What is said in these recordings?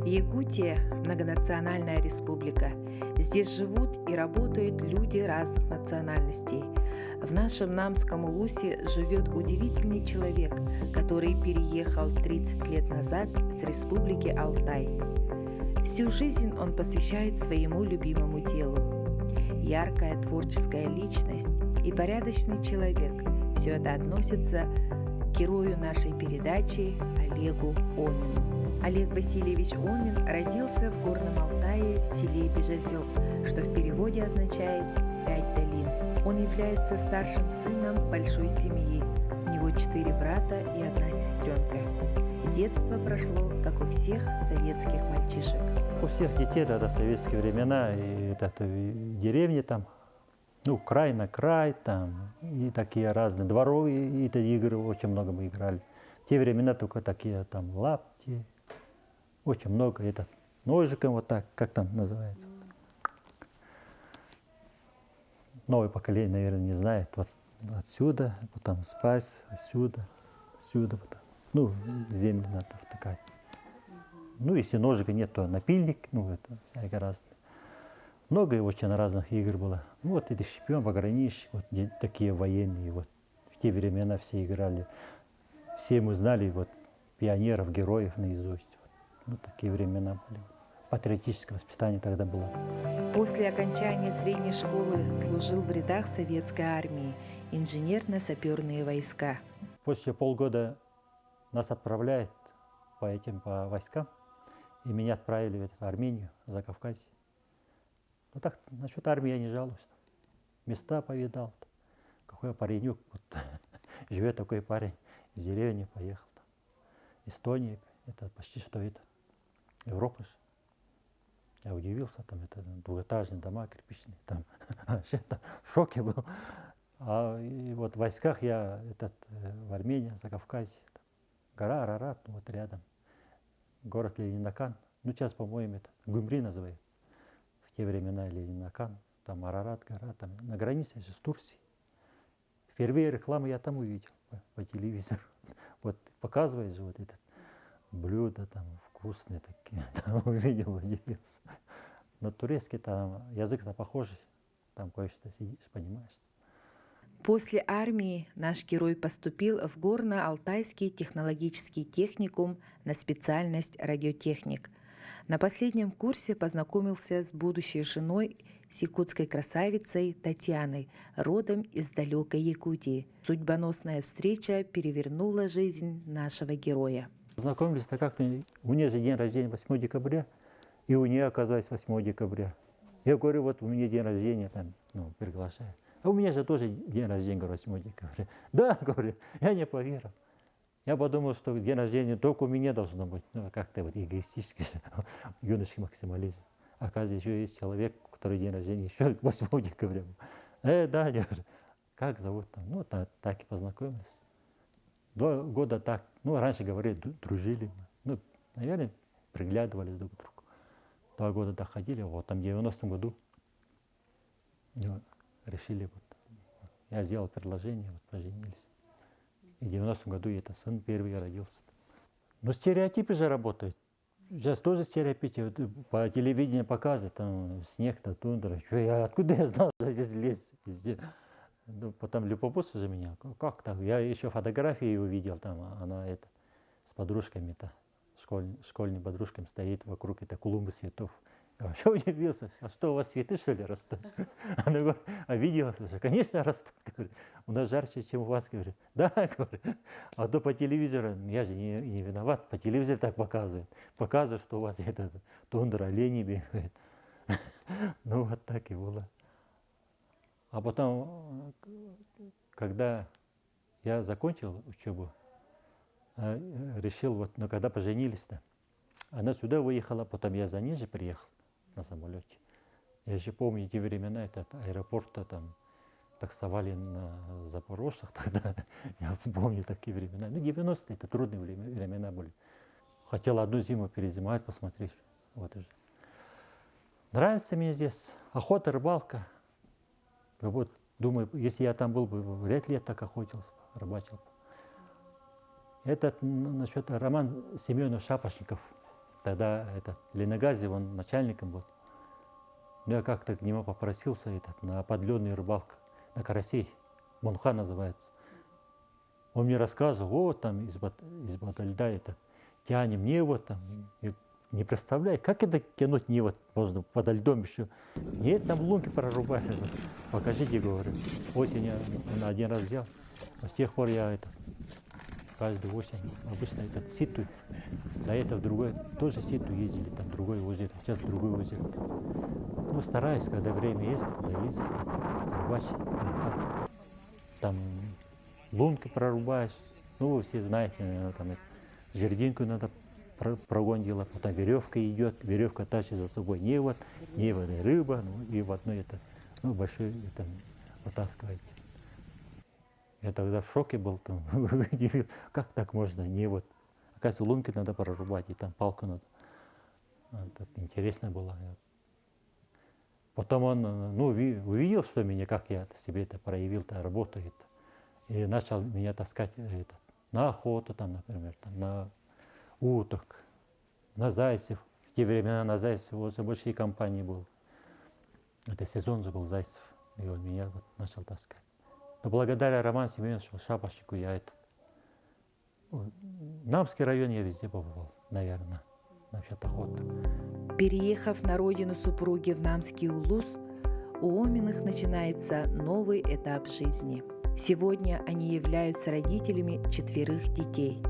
Якутия – многонациональная республика. Здесь живут и работают люди разных национальностей. В нашем Намском Улусе живет удивительный человек, который переехал 30 лет назад с республики Алтай. Всю жизнь он посвящает своему любимому делу. Яркая творческая личность и порядочный человек – все это относится к герою нашей передачи Олегу Омину. Олег Васильевич Омин родился в Горном Алтае в селе Бежезёк, что в переводе означает «пять долин». Он является старшим сыном большой семьи. У него 4 брата и 1 сестренка. Детство прошло, как у всех советских мальчишек. У всех детей, да, в советские времена, и в деревне там, край на край, там, и такие разные дворовые игры, очень много мы играли. В те времена только такие там лапти, очень много, ножиком вот так, как там называется. Новое поколение, наверное, не знает. Вот отсюда, потом спать, отсюда, потом. Землю надо втыкать. Если ножика нет, то напильник, это всякое разное. Много очень разных игр было. Это шпион, пограничник, такие военные. В те времена все играли. Все мы знали пионеров, героев наизусть. Такие времена были. Патриотическое воспитание тогда было. После окончания средней школы служил в рядах советской армии, инженерно-саперные войска. После полгода нас отправляют по войскам, и меня отправили в Армению, Закавказье. Насчет армии я не жалуюсь. Места повидал. Какой паренек, живет такой парень, из деревни поехал. Эстония, это почти что Европа же. Я удивился, это двухэтажные дома кирпичные, вообще в шоке был. И в войсках я в Армении, Закавказье, гора Арарат, рядом, город Ленинакан, сейчас, по-моему, Гюмри называется. В те времена Ленинакан, там Арарат, гора, там на границе же с Турцией. Впервые рекламу я там увидел по телевизору. Показывает же блюда там вкусные такие, увидел, удивился. На турецкий язык-то похожий, там кое-что сидишь, понимаешь. После армии наш герой поступил в Горно-Алтайский технологический техникум на специальность радиотехник. На последнем курсе познакомился с будущей женой, с якутской красавицей Татьяной, родом из далекой Якутии. Судьбоносная встреча перевернула жизнь нашего героя. Познакомились-то как-то, у нее же день рождения 8 декабря, и у нее оказалось 8 декабря. Я говорю, у меня день рождения, приглашаю. А у меня же тоже день рождения, 8 декабря. Да, говорю, я не поверил. Я подумал, что день рождения только у меня должно быть, как-то эгоистически, юношеский максимализм. Оказывается, еще есть человек, который день рождения еще 8 декабря. Да, я говорю, как зовут там? Так и познакомились. 2 года так, раньше говорили, дружили. Наверное, приглядывались друг к другу. 2 года так ходили, в 90-м году решили, я сделал предложение, поженились. И в 90-м году сын первый родился. Стереотипы же работают. Сейчас тоже стереотипы. По телевидению показывают, снег, тундра. Откуда я знал, что здесь лес везде? Потом любопытство же меня. Как так? Я еще фотографии увидел, она с подружками, школьными подружками стоит вокруг клумбы цветов. Я вообще удивился, а что у вас цветы, что ли, растут? Она говорит, видела, конечно, растут. Говорит, у нас жарче, чем у вас, говорит. Да, говорит. А то по телевизору, я же не виноват, по телевизору так показывают. Показывают, что у вас тундра, олени бегают. Так и было. А потом, когда я закончил учебу, решил, когда поженились-то, она сюда выехала, потом я за ней же приехал на самолете. Я еще помню те времена, этот аэропорт таксовали на запорожцах тогда. Я помню такие времена. 90-е, это трудные времена были. Хотел одну зиму перезимовать, посмотреть. Уже. Нравится мне здесь охота, рыбалка. Думаю, если я там был бы, вряд ли я так охотился, рыбачил. Это насчет Роман Семенов Шапошников. тогда этот Леногази, он начальником был. Ну, я как-то к нему попросился на подледную рыбалку, на карасей, Мунха называется. Он мне рассказывал, вот там из-под льда тянем невод там. И не представляю, как это тянуть невод можно подо льдом еще. Нет, там лунки прорубали. Покажите, говорю. Осенью он один раз взял. С тех пор я каждую осень обычно ситу. До этого другой, тоже ситу ездили, там другой озеро, сейчас другой озеро. Ну, стараюсь, когда время есть, тогда ездить, рыбачить. Там лунки прорубаешь, ну, вы все знаете, наверное, там жердинку надо прогондила, потом веревка идет, веревка тащит за собой невод и рыба, ну, и в одной большой вытаскиваете. Я тогда в шоке был, там, как так можно, невод. Оказывается, лунки надо прорубать, и там палку надо. Это интересно было. Потом он увидел, что меня, как я себе проявил, работу. И начал меня таскать на охоту, там, например, на уток, на зайцев. В те времена на зайцев большие компании был. Это сезон же был зайцев. И он меня начал таскать. Но благодаря Роману Семеновичу Шапошнику я Намский район я везде побывал, наверное, насчет охоты. Переехав на родину супруги в Намский Улус, у Оминых начинается новый этап жизни. Сегодня они являются родителями 4 детей.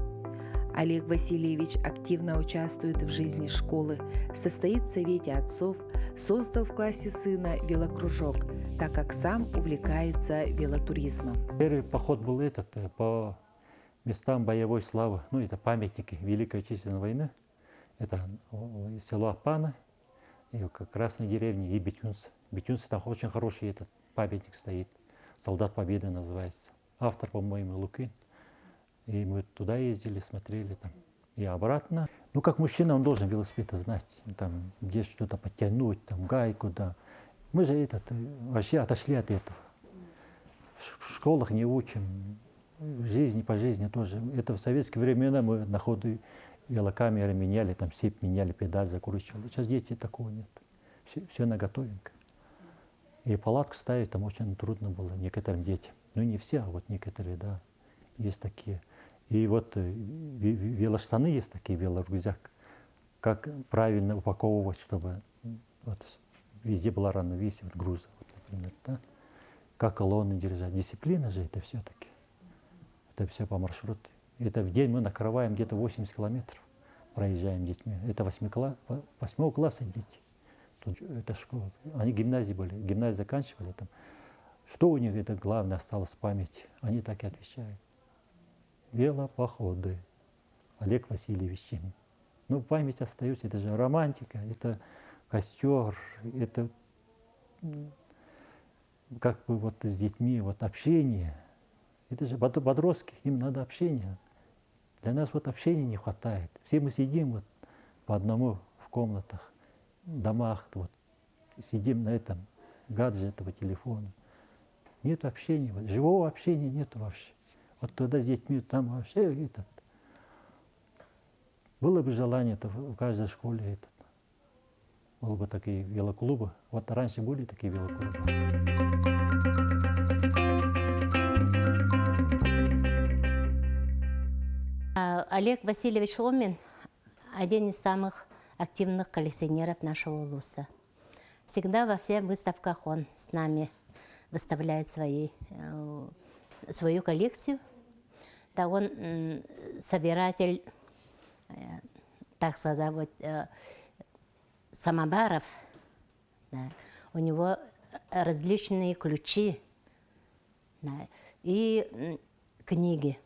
Олег Васильевич активно участвует в жизни школы, состоит в совете отцов, создал в классе сына велокружок, так как сам увлекается велотуризмом. Первый поход был по местам боевой славы, это памятники Великой Отечественной войны. Это село Апана, и как Красной деревни, и Бетюнцы. Бетюнцы, там очень хороший памятник стоит, Солдат Победы называется. Автор, по-моему, Лукин. И мы туда ездили, смотрели там и обратно. Ну, как мужчина, он должен велосипед знать, там, где что-то подтянуть, там, гайку, да. Мы же вообще отошли от этого. В школах не учим, в жизни, по жизни тоже. Это в советские времена мы на ходу велокамеры меняли, там, сеть меняли, педаль закручивали. Сейчас дети такого нет. Все наготовенько. И палатку ставить там очень трудно было некоторым детям. Ну, не все, а вот некоторые, да, есть такие. И велоштаны есть такие, велорюкзак. Как правильно упаковывать, чтобы везде была равновесие груза, например, да? Как колонны держать. Дисциплина же это все-таки. Это все по маршруту. Это в день мы накрываем где-то 80 километров, проезжаем детьми. Это 8 класса дети. Тут это школа. Они гимназии были, гимназию заканчивали. Там. Что у них это главное осталось в памяти? Они так и отвечают. Велопоходы. Олег Васильевич. Ну, память остается. Это же романтика, это костер, это как бы с детьми, общение. Это же подростки, им надо общение. Для нас общения не хватает. Все мы сидим по одному в комнатах, в домах, сидим на этом гаджете, телефоне. Нет общения, живого общения нет вообще. Тогда с детьми там вообще было бы желание в каждой школе было бы такие велоклубы. Раньше были такие велоклубы. Олег Васильевич Омин один из самых активных коллекционеров нашего улуса. Всегда во всех выставках он с нами выставляет свою коллекцию. Да, он собиратель, так сказать, самоваров. Да. У него различные ключи, да, и книги.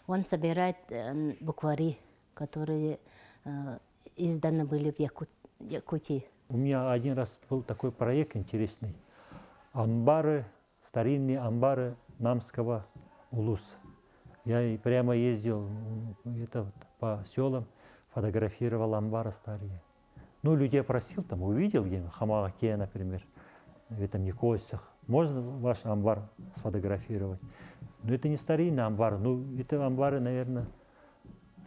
Он собирает буквари, которые изданы были в Якутии. У меня один раз был такой проект интересный. Амбары, старинные амбары Намского улуса. Я прямо ездил по селам, фотографировал амбары старые. Ну, людей просил, увидел где-нибудь, Хамааке, например, в этом Никосях. Можно ваш амбар сфотографировать? Но это не старинный амбар, это амбары, наверное,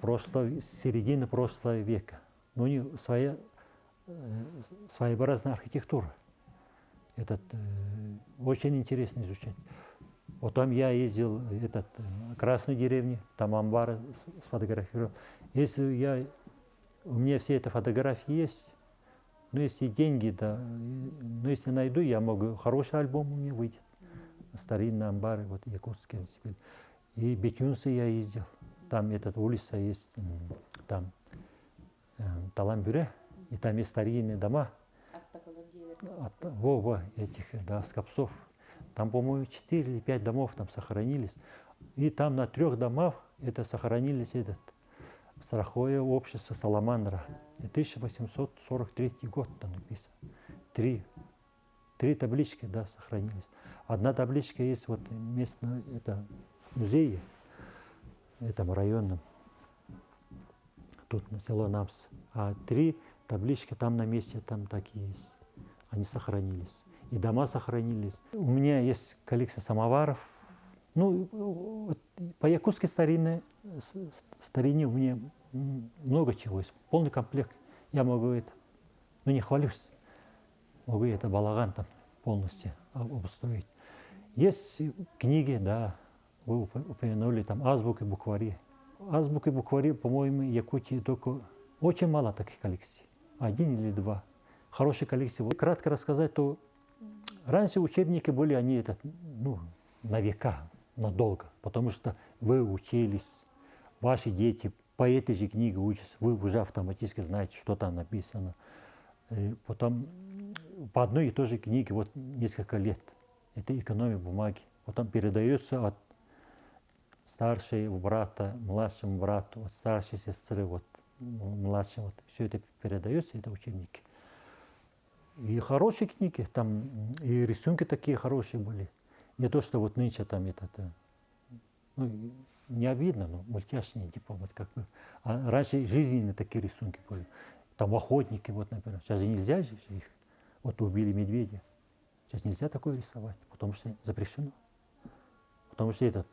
середины прошлого века. Но у них своеобразная архитектура. Очень интересно изучать. Потом я ездил в Красную деревню, там амбары сфотографировал. У меня все эти фотографии есть, но если деньги, да, но если найду, я могу, хороший альбом у меня выйдет. Старинные амбары, вот якутские. И в Бетюнсы я ездил, там улица есть, там Таламбюре, и там есть старинные дома. Скопцов. Там, по-моему, 4 или 5 домов там сохранились. И там на 3 домах сохранились страховое общество Саламандра. 1843 год там написано. 3 таблички, да, сохранились. Одна табличка есть вот местном музее, этом районном, тут на село Намс. А 3 таблички там на месте, там такие есть. Они сохранились. И дома сохранились. У меня есть коллекция самоваров. Ну, по якутской старине у меня много чего есть. Полный комплект. Я могу не хвалюсь. Могу балаган там полностью обустроить. Есть книги, да, вы упомянули, там азбуки, буквари. Азбуки, буквари, по-моему, Якутии только очень мало таких коллекций. 1 или 2. Хорошие коллекции. Вот кратко рассказать, то раньше учебники были, они на века, надолго, потому что вы учились, ваши дети по этой же книге учатся, вы уже автоматически знаете, что там написано. И потом по одной и той же книге вот несколько лет. Это экономия бумаги. Потом передается от старшего брата, младшему брату, от старшей сестры, вот младшему. Все это передается, это учебники. И хорошие книги, там и рисунки такие хорошие были. Не то, что вот нынче там не обидно, но мультяшные, типа вот как бы. А раньше жизненные такие рисунки были. Там охотники, вот, например. Сейчас же нельзя же их. Вот убили медведя. Сейчас нельзя такое рисовать, потому что запрещено. Потому что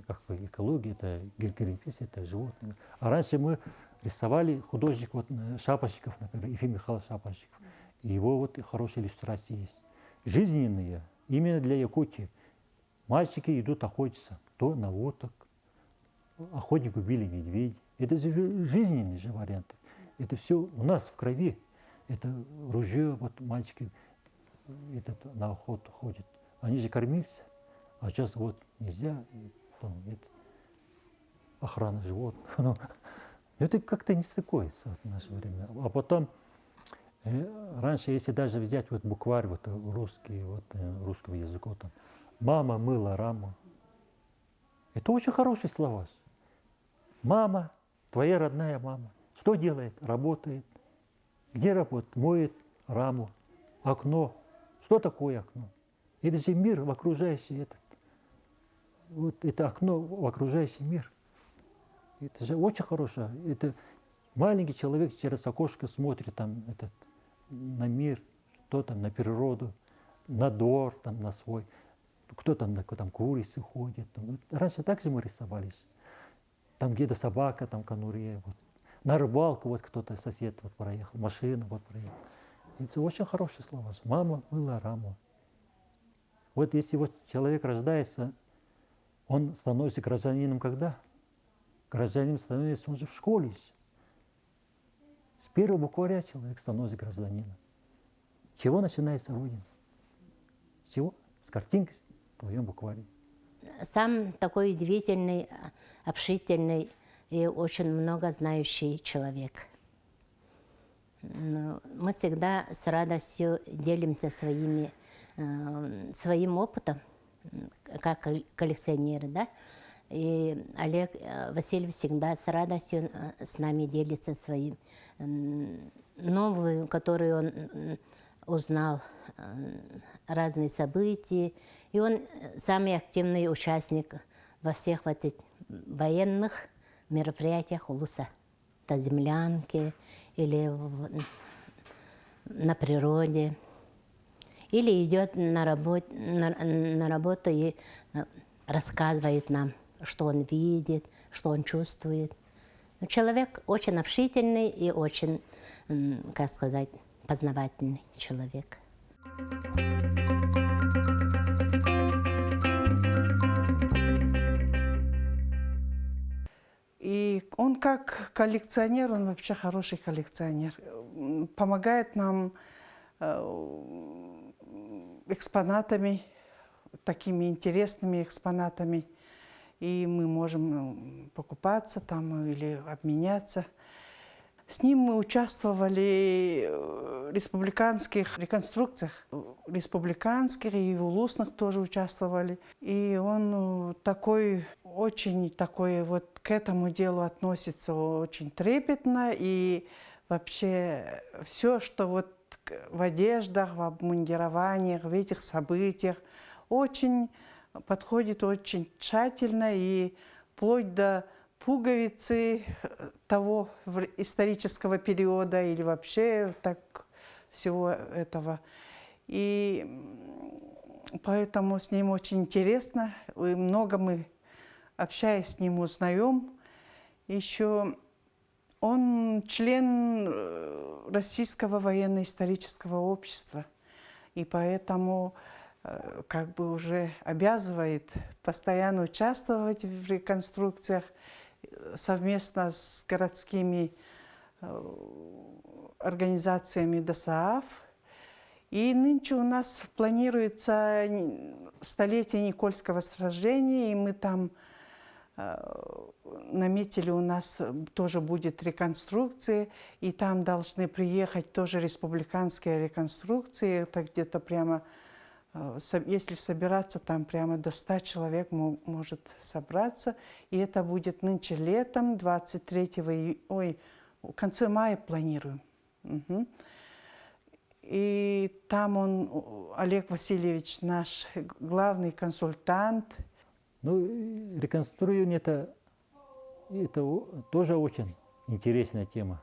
как бы экология, это Гринпис, это животные. А раньше мы рисовали художник, вот Шапошников, например, Ефим Михайлович Шапошников. И его вот хорошие иллюстрации есть. Жизненные, именно для Якутии. Мальчики идут охотиться, то на уток. Охотник убили медведя. Это же жизненные же варианты. Это все у нас в крови. Это ружье, вот мальчики на охоту ходят. Они же кормились, а сейчас вот нельзя. Охрана животных. Это как-то не стыкуется в наше время. А потом, раньше, если даже взять вот букварь вот русский, вот русского языка, там, мама мыла раму. Это очень хорошие слова. Мама, твоя родная мама. Что делает? Работает. Где работает? Моет раму. Окно. Что такое окно? Это же мир в окружающий вот это окно в окружающий мир. Это же очень хорошее. Это маленький человек через окошко смотрит там на мир, что там, на природу, на двор, там, на свой. Кто там к улице ходит. Там. Раньше так же мы рисовались. Там где-то собака, там конуре. Вот. На рыбалку вот кто-то, сосед вот проехал, машина вот проехала. Это очень хорошие слова. Мама мыла раму. Вот если вот человек рождается, он становится гражданином когда? Гражданином становится он же в школе. С первого букваря человек становится гражданином. С чего начинается Родина? С чего? С картинки в твоем букваре. Сам такой удивительный, общительный и очень много знающий человек. Мы всегда с радостью делимся своим опытом, как коллекционеры, да? И Олег Васильевич всегда с радостью с нами делится своим новым, который он узнал, разные события. И он самый активный участник во всех вот этих военных мероприятиях Улуса. Это землянки или на природе. Или идет на работу и рассказывает нам, что он видит, что он чувствует. Но человек очень общительный и очень, как сказать, познавательный человек. И он как коллекционер, он вообще хороший коллекционер. Помогает нам экспонатами, такими интересными экспонатами. И мы можем покупаться там или обменяться. С ним мы участвовали в республиканских реконструкциях, республиканских и в улусных тоже участвовали. И он такой, очень такой вот к этому делу относится очень трепетно. И вообще все, что вот в одеждах, в обмундированиях, в этих событиях, очень подходит очень тщательно и вплоть до пуговицы того исторического периода или вообще так всего этого. И поэтому с ним очень интересно, и много мы, общаясь с ним, узнаем. Еще он член Российского военно-исторического общества, и поэтому как бы уже обязывает постоянно участвовать в реконструкциях совместно с городскими организациями ДОСААФ. И нынче у нас планируется столетие Никольского сражения, и мы там наметили, у нас тоже будет реконструкция, и там должны приехать тоже республиканские реконструкции. Это где-то прямо, если собираться, там прямо до 100 человек может собраться. И это будет нынче летом, 23 в конце мая планируем. Угу. И там он, Олег Васильевич, наш главный консультант. Ну, реконструирование это тоже очень интересная тема.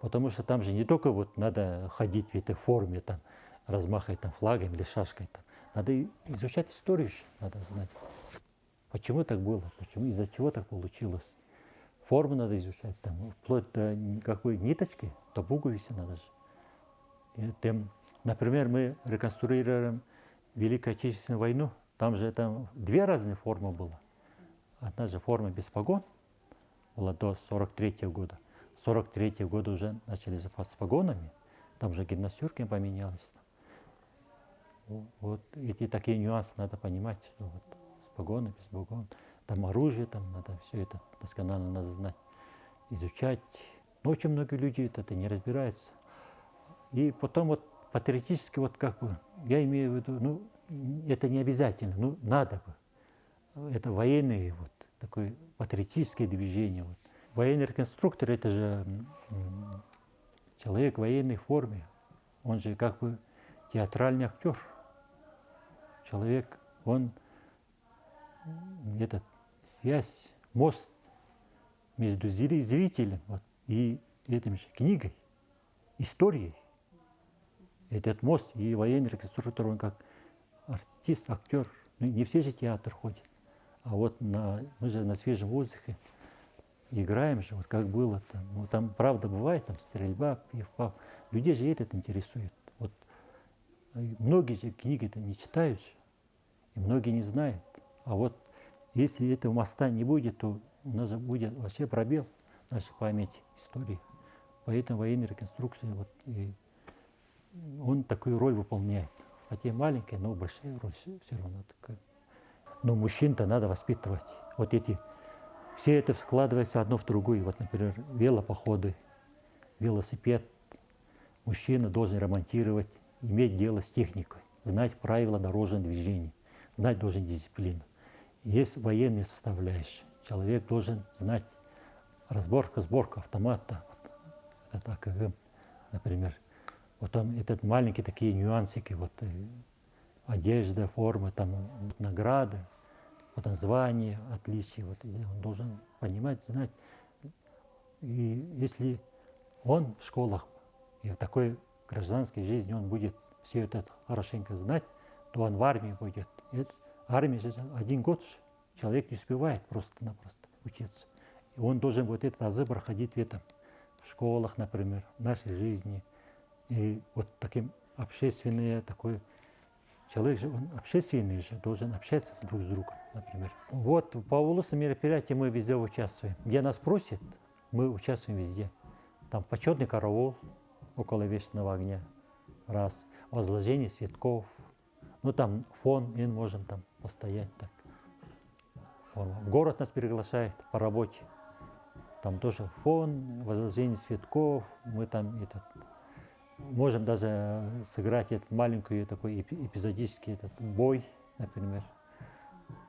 Потому что там же не только вот надо ходить в этой форме, там, размахивать там, флагом или шашкой. Там. Надо изучать историю, надо знать, почему так было, почему, из-за чего так получилось. Форму надо изучать, там, вплоть до какой ниточки, до пуговицы надо же. Например, мы реконструируем Великую Отечественную войну, там же там две разные формы было. Одна же форма без погон была до 43-го года. С 43-го года уже начали с погонами, там уже гимнастерка поменялась. Вот эти такие нюансы надо понимать, что вот с погоной, без погон. Там оружие, там надо все это досконально надо знать, изучать. Но очень многие люди это не разбираются. И потом вот патриотически, вот как бы, я имею в виду, ну, это не обязательно, ну, надо бы. Это военные, вот, такое патриотическое движение. Вот. Военный реконструктор – это же человек в военной форме. Он же как бы театральный актер. Человек, он, этот, связь, мост между зрителем вот, и этим же книгой, историей. Этот мост и военный реконструктор, он как артист, актер. Ну, не все же театр ходят. А вот мы же на свежем воздухе играем же, вот как было там. Ну, там правда бывает, там стрельба, пиф-паф. Людей же это интересует. Вот, многие же книги-то не читают же, и многие не знают. А вот если этого моста не будет, то у нас будет вообще пробел в нашей памяти, истории. Поэтому военная реконструкция, вот, и он такую роль выполняет. Хотя маленькая, но большая роль все равно такая. Но мужчин-то надо воспитывать. Вот эти, все это складывается одно в другое. Вот, например, велопоходы, велосипед. Мужчина должен ремонтировать, иметь дело с техникой, знать правила дорожного движения, знать должен дисциплину. Есть военные составляющие. Человек должен знать сборка автомата, вот, это АКГ, например. Потом этот маленькие такие нюансики, вот, одежда, форма, там, награды, потом звание, отличия. Вот, он должен понимать, знать. И если он в школах и в такой гражданской жизни он будет все это хорошенько знать, то он в армии будет. И армия же 1 год человек не успевает просто-напросто учиться. И он должен вот этот азы проходить в школах, например, в нашей жизни. И вот таким общественный такой человек же, он общественный же, должен общаться друг с другом, например. Вот по улусным мероприятиям мы везде участвуем. Где нас просят, мы участвуем везде. Там почетный караул около вечного огня, раз, возложение цветков. Ну там фон, мы можем там постоять так. В город нас приглашает по работе. Там тоже фон, возложение цветков. Мы там можем даже сыграть маленький такой эпизодический бой, например.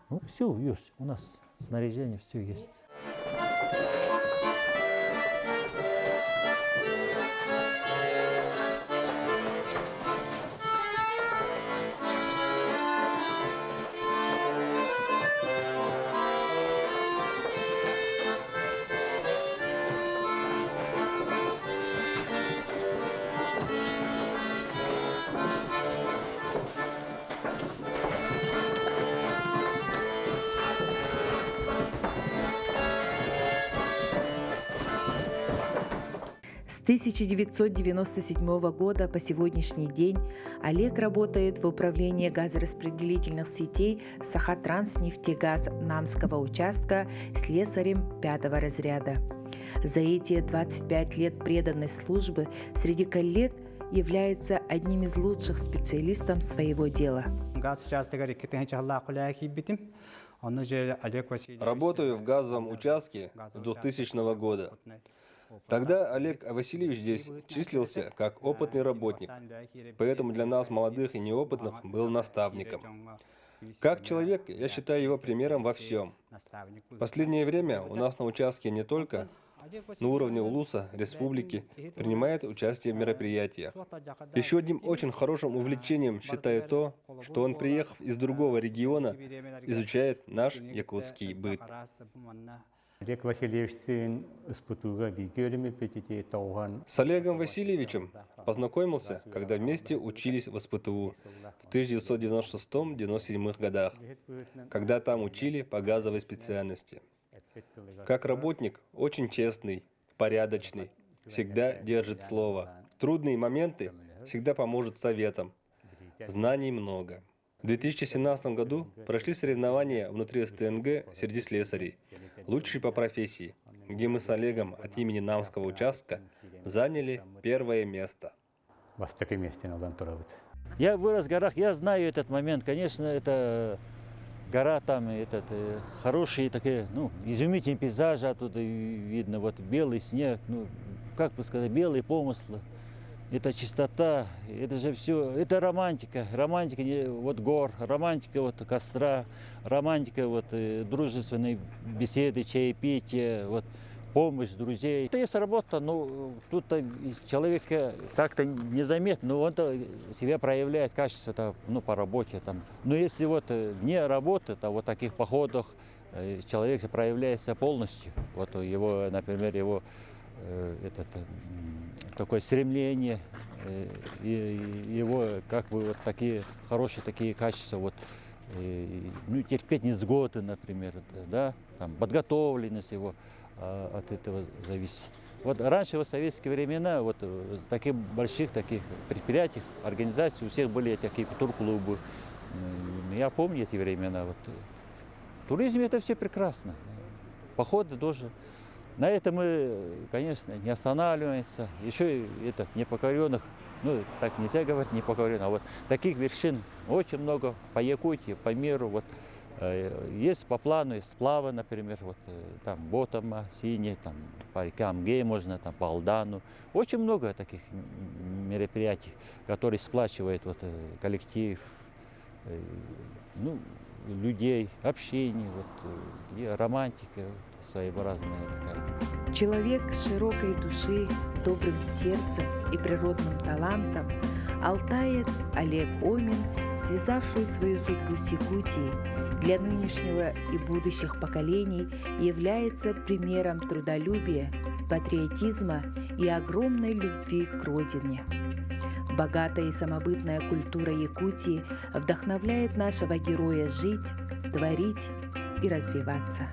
Ну, все есть. У нас снаряжение, все есть. С 1997 года по сегодняшний день Олег работает в управлении газораспределительных сетей Сахатранснефтегаз Намского участка слесарем 5-го разряда. За эти 25 лет преданной службы среди коллег является одним из лучших специалистов своего дела. Работаю в газовом участке с 2000 года. Тогда Олег Васильевич здесь числился как опытный работник, поэтому для нас, молодых и неопытных, был наставником. Как человек, я считаю его примером во всем. В последнее время у нас на участке не только на уровне улуса, республики, принимает участие в мероприятиях. Еще одним очень хорошим увлечением считаю то, что он, приехав из другого региона, изучает наш якутский быт. С Олегом Васильевичем познакомился, когда вместе учились в СПТУ в 1996-1997 годах, когда там учили по газовой специальности. Как работник очень честный, порядочный, всегда держит слово. В трудные моменты всегда поможет советом. Знаний много. В 2017 году прошли соревнования внутри СТНГ среди слесарей, лучшие по профессии, где мы с Олегом от имени Намского участка заняли первое место. Я вырос в горах, я знаю этот момент. Конечно, это гора там, хорошие такие, изумительные пейзажи оттуда видно, вот белый снег, как бы сказать, белые помыслы. Это чистота, это же все, это романтика, вот гор, романтика вот костра, романтика вот дружественной беседы, чаепития, вот помощь друзей. Это есть работа, тут человек как-то незаметно, но он себя проявляет качество по работе там. Но если вот вне работы, то вот таких походах человек проявляется полностью. Вот его, например, его такое стремление, его как бы вот такие хорошие такие качества, вот, терпеть невзгоды, например, да, там, подготовленность его от этого зависит. Вот раньше, в советские времена, вот в таких больших таких предприятиях, организаций, у всех были такие турклубы. Я помню эти времена. Вот. В туризме это все прекрасно. Походы тоже. На этом мы, конечно, не останавливаемся. Еще и непокоренных, так нельзя говорить непокоренных, а вот таких вершин очень много по Якутии, по миру. Вот, есть по плану, есть сплавы, например, вот, там Ботома, Синий, там, по рекам Гей можно, там, по Алдану. Очень много таких мероприятий, которые сплачивают вот, коллектив, людей, общение, вот, и романтика своеобразная. Человек широкой души, добрым сердцем и природным талантом, алтаец Олег Омин, связавший свою судьбу с Якутией, для нынешнего и будущих поколений является примером трудолюбия, патриотизма и огромной любви к родине. Богатая и самобытная культура Якутии вдохновляет нашего героя жить, творить и развиваться.